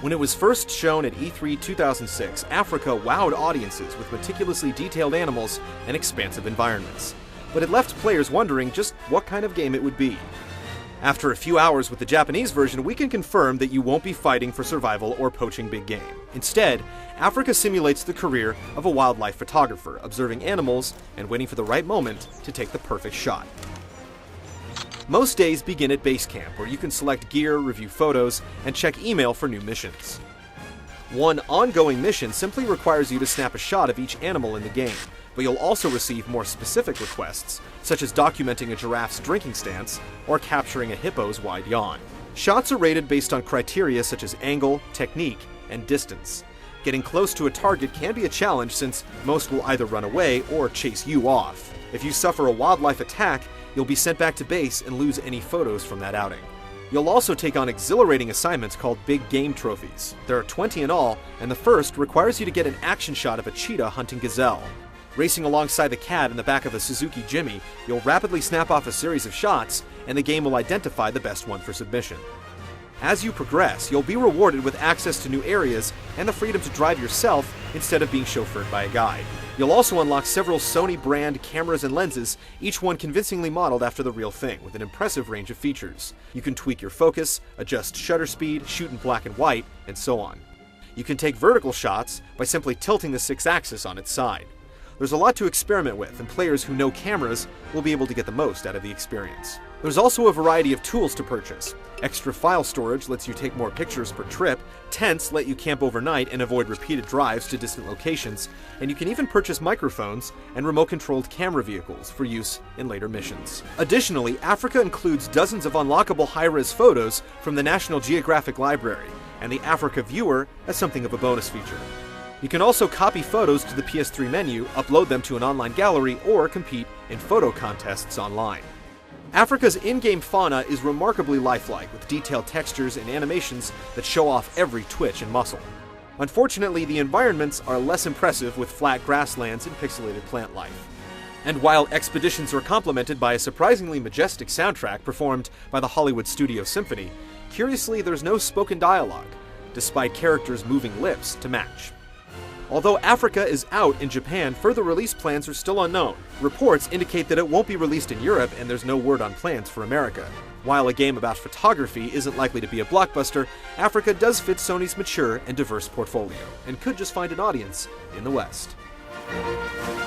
When it was first shown at E3 2006, Afrika wowed audiences with meticulously detailed animals and expansive environments. But it left players wondering just what kind of game it would be. After a few hours with the Japanese version, we can confirm that you won't be fighting for survival or poaching big game. Instead, Afrika simulates the career of a wildlife photographer, observing animals and waiting for the right moment to take the perfect shot. Most days begin at base camp, where you can select gear, review photos, and check email for new missions. One ongoing mission simply requires you to snap a shot of each animal in the game, but you'll also receive more specific requests, such as documenting a giraffe's drinking stance or capturing a hippo's wide yawn. Shots are rated based on criteria such as angle, technique, and distance. Getting close to a target can be a challenge since most will either run away or chase you off. If you suffer a wildlife attack, you'll be sent back to base and lose any photos from that outing. You'll also take on exhilarating assignments called Big Game Trophies. There are 20 in all, and the first requires you to get an action shot of a cheetah hunting gazelle. Racing alongside the cat in the back of a Suzuki Jimmy, you'll rapidly snap off a series of shots, and the game will identify the best one for submission. As you progress, you'll be rewarded with access to new areas and the freedom to drive yourself instead of being chauffeured by a guide. You'll also unlock several Sony brand cameras and lenses, each one convincingly modeled after the real thing, with an impressive range of features. You can tweak your focus, adjust shutter speed, shoot in black and white, and so on. You can take vertical shots by simply tilting the 6-axis on its side. There's a lot to experiment with, and players who know cameras will be able to get the most out of the experience. There's also a variety of tools to purchase. Extra file storage lets you take more pictures per trip, tents let you camp overnight and avoid repeated drives to distant locations, and you can even purchase microphones and remote-controlled camera vehicles for use in later missions. Additionally, Afrika includes dozens of unlockable high-res photos from the National Geographic Library, and the Afrika Viewer as something of a bonus feature. You can also copy photos to the PS3 menu, upload them to an online gallery, or compete in photo contests online. Afrika's in-game fauna is remarkably lifelike, with detailed textures and animations that show off every twitch and muscle. Unfortunately, the environments are less impressive with flat grasslands and pixelated plant life. And while expeditions are complemented by a surprisingly majestic soundtrack performed by the Hollywood Studio Symphony, curiously there's no spoken dialogue, despite characters moving lips to match. Although Afrika is out in Japan, further release plans are still unknown. Reports indicate that it won't be released in Europe, and there's no word on plans for America. While a game about photography isn't likely to be a blockbuster, Afrika does fit Sony's mature and diverse portfolio, and could just find an audience in the West.